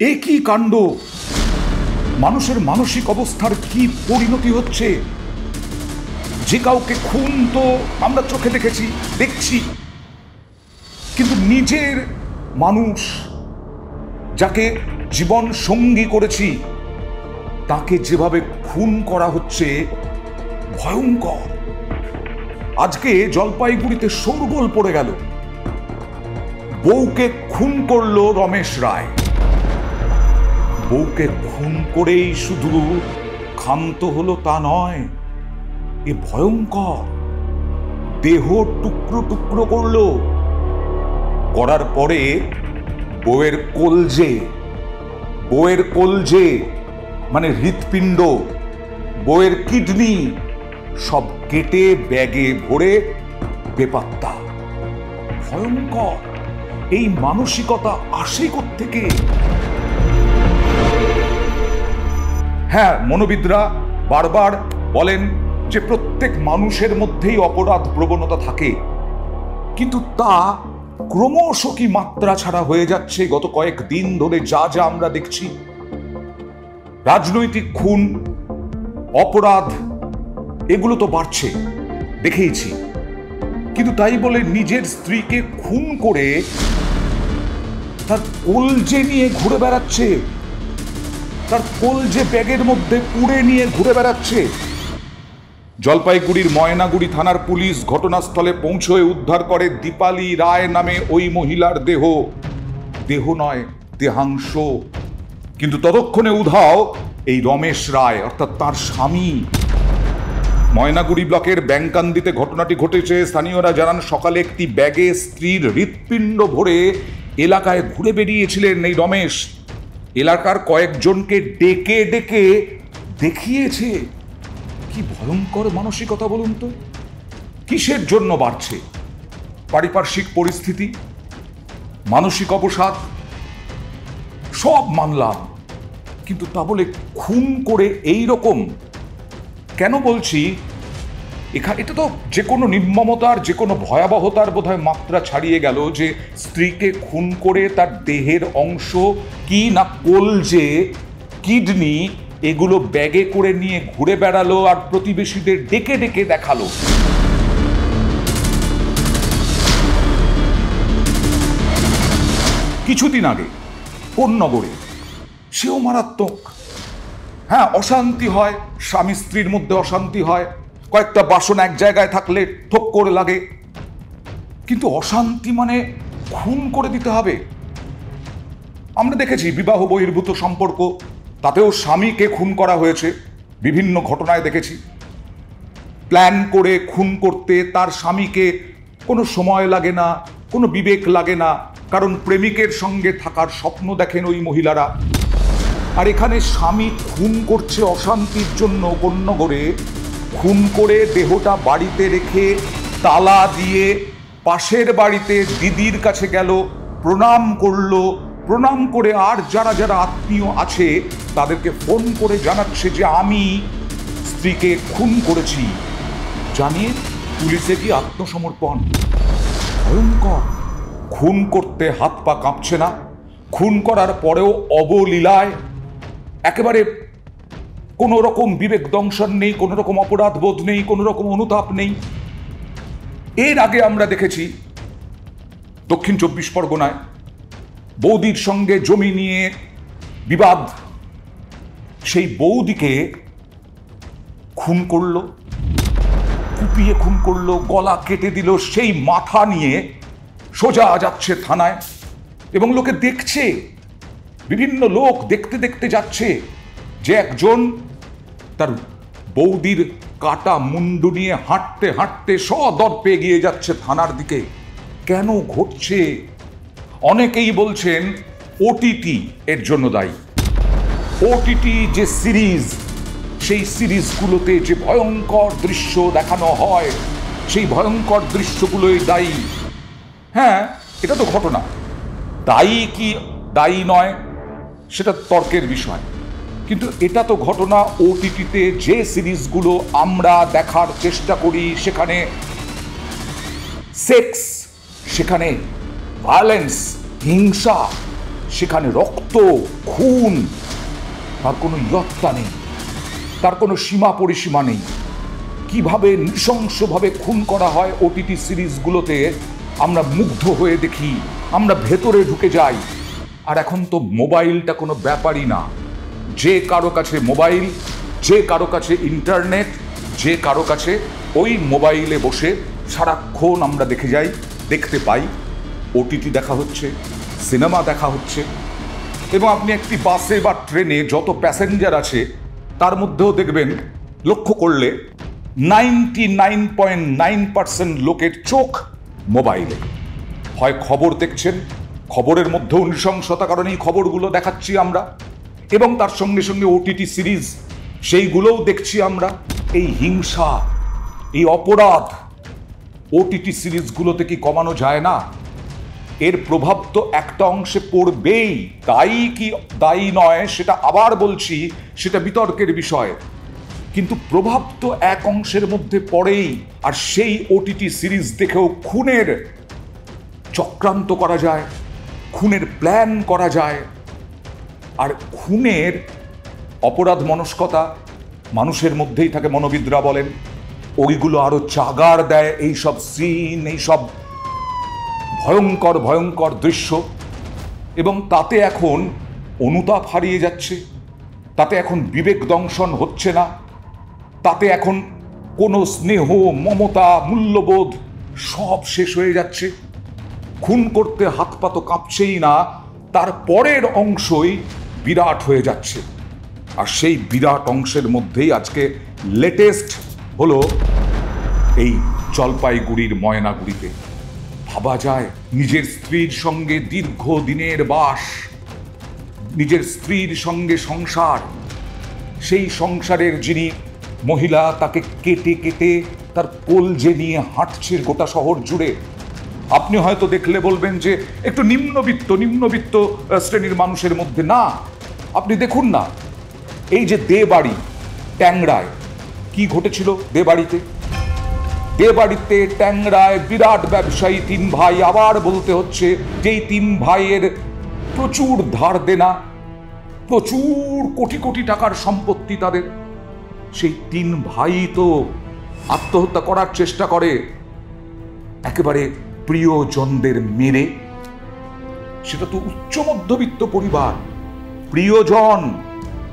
এ কি কাণ্ড! মানুষের মানসিক অবস্থার কি পরিণতি হচ্ছে! যে কাউকে খুন তো আমরা চোখে দেখছি, কিন্তু নিজের মানুষ, যাকে জীবন সঙ্গী করেছি, তাকে যেভাবে খুন করা হচ্ছে, ভয়ঙ্কর। আজকে জলপাইগুড়িতে শোরগোল পড়ে গেল। বউকে খুন করলো রমেশ রায়। বউকে খুন করেই শুধু ক্ষান্ত হলো তা নয়, এ ভয়ঙ্কর। দেহ টুকরো টুকরো করলো, করার পরে বউয়ের কলজে মানে হৃৎপিণ্ড, বউয়ের কিডনি সব কেটে ব্যাগে ভরে বেপাত্তা। ভয়ঙ্কর। এই মানসিকতা আসে কোত্থেকে? হ্যাঁ, মনোবিদরা বারবার বলেন যে প্রত্যেক মানুষের মধ্যেই অপরাধ প্রবণতা থাকে, কিন্তু তা ক্রমশ কি মাত্রা ছাড়া হয়ে যাচ্ছে গত কয়েকদিন ধরে যা যা আমরা দেখছি। রাজনৈতিক খুন, অপরাধ এগুলো তো বাড়ছে, দেখেইছি, কিন্তু তাই বলে নিজের স্ত্রীকে খুন করে তার কলজে নিয়ে ঘুরে বেড়াচ্ছে, তার কলজে ব্যাগের মধ্যে পুড়ে নিয়ে ঘুরে বেড়াচ্ছে। জলপাইগুড়ির ময়নাগুড়ি থানার পুলিশ ঘটনাস্থলে পৌঁছয়ে উদ্ধার করে দীপালি রায় নামে ওই মহিলার দেহ নয়, দেহাংশ। কিন্তু ততক্ষণে উধাও এই রমেশ রায়, অর্থাৎ তার স্বামী। ময়নাগুড়ি ব্লকের ব্যাংকান্দিতে ঘটনাটি ঘটেছে। স্থানীয়রা জানান, সকালে একটি ব্যাগে স্ত্রীর হৃৎপিণ্ড ভরে এলাকায় ঘুরে বেরিয়েছিলেন এই রমেশ। এলাকার কয়েকজনকে ডেকে ডেকে দেখিয়েছে। কি ভয়ঙ্কর মানসিকতা বলুন তো! কিসের জন্য বাড়ছে? পারিপার্শ্বিক পরিস্থিতি, মানসিক অবসাদ, সব মানলাম, কিন্তু তা বলে খুন করে এই রকম কেন? বলছি, এটা তো যে কোনো নির্মমতার, যে কোনো ভয়াবহতার বোধহয় মাত্রা ছাড়িয়ে গেল, যে স্ত্রীকে খুন করে তার দেহের অংশ কি না কলজে, কিডনি এগুলো ব্যাগে করে নিয়ে ঘুরে বেড়ালো আর প্রতিবেশীদের ডেকে ডেকে দেখালো। কিছুদিন আগে কোন্নগরে, সেও মারাত্মক। হ্যাঁ, অশান্তি হয়, স্বামী স্ত্রীর মধ্যে অশান্তি হয়, কয়েকটা বাসন এক জায়গায় থাকলে ঠোক করে লাগে, কিন্তু অশান্তি মানে খুন করে দিতে হবে? আমরা দেখেছি বিবাহ বহির্ভূত সম্পর্ক, তাতেও স্বামীকে খুন করা হয়েছে, বিভিন্ন ঘটনায় দেখেছি। প্ল্যান করে খুন করতে তার স্বামীকে কোনো সময় লাগে না, কোনো বিবেক লাগে না, কারণ প্রেমিকের সঙ্গে থাকার স্বপ্ন দেখেন ওই মহিলারা। আর এখানে স্বামী খুন করছে অশান্তির জন্য। কোন্নগরে খুন করে দেহটা বাড়িতে রেখে তালা দিয়ে পাশের বাড়িতে দিদির কাছে গেল, প্রণাম করলো, প্রণাম করে আর যারা যারা আত্মীয় আছে তাদেরকে ফোন করে জানাচ্ছে যে আমি স্ত্রীকে খুন করেছি, জানিয়ে পুলিশে কি আত্মসমর্পণ। ভয়ঙ্কর। খুন করতে হাত পা কাঁপছে না, খুন করার পরেও অবলীলায়, একেবারে কোনো রকম বিবেক দংশন নেই, কোনো রকম অপরাধ বোধ নেই, কোনো রকম অনুতাপ নেই। এর আগে আমরা দেখেছি দক্ষিণ 24 পরগনায় বৌদির সঙ্গে জমি নিয়ে বিবাদ, সেই বৌদিকে খুন করলো, কুপিয়ে খুন করলো, গলা কেটে দিল, সেই মাথা নিয়ে সোজা যাচ্ছে থানায়, এবং লোকে দেখছে, বিভিন্ন লোক দেখতে দেখতে যাচ্ছে যে একজন তার বৌদির কাটা মুন্ডু নিয়ে হাঁটতে হাঁটতে সদর্পে এগিয়ে যাচ্ছে থানার দিকে। কেন ঘটছে? অনেকেই বলছেন ওটিটি এর জন্য দায়ী। ওটিটি যে সিরিজ, সেই সিরিজগুলোতে যে ভয়ঙ্কর দৃশ্য দেখানো হয়, সেই ভয়ঙ্কর দৃশ্যগুলোই দায়ী। হ্যাঁ, এটা তো ঘটনা, দায়ী কি দায়ী নয় সেটা তর্কের বিষয়, কিন্তু এটা তো ঘটনা। ওটিটিতে যে সিরিজগুলো আমরা দেখার চেষ্টা করি, সেখানে সেক্স, সেখানে ভায়োলেন্স, হিংসা, সেখানে রক্ত, খুন, তার কোনো ইয়ত্তা নেই, তার কোনো সীমা পরিসীমা নেই। কিভাবে নৃশংসভাবে খুন করা হয় ওটিটি সিরিজগুলোতে আমরা মুগ্ধ হয়ে দেখি, আমরা ভেতরে ঢুকে যাই। আর এখন তো মোবাইলটা কোনো ব্যাপারই না। যে কারো কাছে মোবাইল, যে কারো কাছে ইন্টারনেট, যে কারো কাছে ওই মোবাইলে বসে সারাক্ষণ আমরা দেখতে পাই ওটিটি দেখা হচ্ছে, সিনেমা দেখা হচ্ছে। এবং আপনি একটি বাসে বা ট্রেনে যত প্যাসেঞ্জার আছে তার মধ্যেও দেখবেন, লক্ষ্য করলে 99.9% লোকের চোখ মোবাইলে। হয় খবর দেখছেন, খবরের মধ্যেও নৃশংসতা, কারণ এই খবরগুলো দেখাচ্ছি আমরা, এবং তার সঙ্গে সঙ্গে ওটিটি সিরিজ সেইগুলোও দেখছি আমরা। এই হিংসা, এই অপরাধ ওটিটি সিরিজগুলোতে কি কমানো যায় না? এর প্রভাব তো একটা অংশে পড়বেই। দায়ী কি দায়ী নয় সেটা আবার বলছি, সেটা বিতর্কের বিষয়, কিন্তু প্রভাব তো এক অংশের মধ্যে পড়েই। আর সেই ওটিটি সিরিজ দেখেও খুনের চক্রান্ত করা যায়, খুনের প্ল্যান করা যায়। আর খুনের অপরাধ মনস্কতা মানুষের মধ্যেই থাকে, মনোবিদরা বলেন। ওইগুলো আরো চাগার দেয় এইসব সিন, এইসব ভয়ঙ্কর ভয়ঙ্কর দৃশ্য। এবং তাতে এখন অনুতাপ হারিয়ে যাচ্ছে, তাতে এখন বিবেক দংশন হচ্ছে না, তাতে এখন কোনো স্নেহ, মমতা, মূল্যবোধ সব শেষ হয়ে যাচ্ছে। খুন করতে হাত পা তো কাঁপছেই না, তার পরের অংশই বিরাট হয়ে যাচ্ছে। আর সেই বিরাট অংশের মধ্যেই আজকে লেটেস্ট হলো এই জলপাইগুড়ির ময়নাগুড়িতে। ভাবা যায়, নিজের স্ত্রীর সঙ্গে দীর্ঘ দিনের বাস, নিজের স্ত্রীর সঙ্গে সংসার, সেই সংসারের যিনি মহিলা, তাকে কেটে কেটে তার কলজে নিয়ে হাঁটছে গোটা শহর জুড়ে। আপনি হয়তো দেখলে বলবেন যে একটু নিম্নবিত্ত শ্রেণীর মানুষের মধ্যে না। আপনি দেখুন না, এই যে দে বাড়ি ট্যাংরায় কি ঘটেছিল। দে বাড়িতে ট্যাংরায় বিরাট ব্যবসায়ী তিন ভাই, আবার বলতে হচ্ছে যেই তিন ভাইয়ের প্রচুর ধার দেনা, প্রচুর কোটি কোটি টাকার সম্পত্তি তাদের। সেই তিন ভাই তো আত্মহত্যা করার চেষ্টা করে একেবারে প্রিয়জনদের মেরে। সেটা তো উচ্চ মধ্যবিত্ত পরিবার, প্রিয়জন,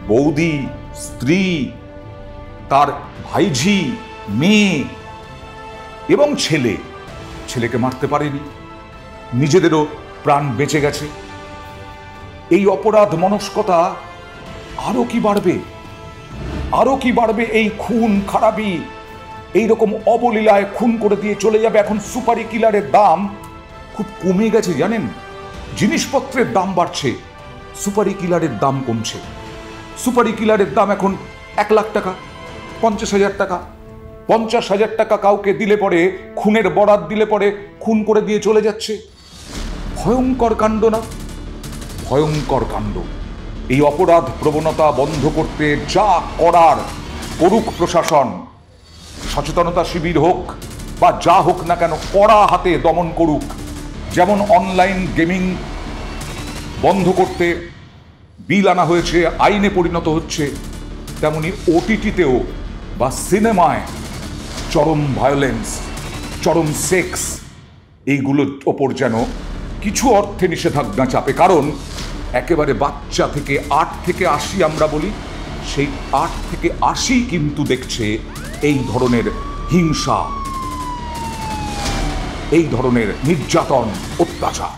বৌদি, স্ত্রী, তার ভাইঝি, মেয়ে এবং ছেলেকে মারতে পারেনি, নিজেদেরও প্রাণ বেঁচে গেছে। এই অপরাধ মনস্কতা আরো কি বাড়বে, এই খুন খারাপি এইরকম অবলীলায় খুন করে দিয়ে চলে যাবে। এখন সুপারি কিলারের দাম খুব কমে গেছে, জানেন? জিনিসপত্রের দাম বাড়ছে, সুপারি কিলারের দাম কমছে। সুপারি কিলারের দাম এখন 1 লাখ টাকা, 50,000 টাকা। 50,000 টাকা কাউকে দিলে পরে, খুনের বরাত দিলে পরে খুন করে দিয়ে চলে যাচ্ছে। ভয়ঙ্কর কাণ্ড না? ভয়ঙ্কর কাণ্ড। এই অপরাধ প্রবণতা বন্ধ করতে যা করার করুক প্রশাসন, সচেতনতা শিবির হোক বা যা হোক না কেন, কড়া হাতে দমন করুক। যেমন অনলাইন গেমিং বন্ধ করতে বিল আনা হয়েছে, আইনে পরিণত হচ্ছে, তেমনি ওটিটিতেও বা সিনেমায় চরম ভায়োলেন্স, চরম সেক্স, এইগুলোর ওপর যেন কিছু অর্থে নিষেধাজ্ঞা চাপে। কারণ একেবারে বাচ্চা থেকে 8 থেকে 80 আমরা বলি, সেই 8 থেকে 80 কিন্তু দেখছে এই ধরনের হিংসা, এই ধরনের নির্যাতন, অত্যাচার।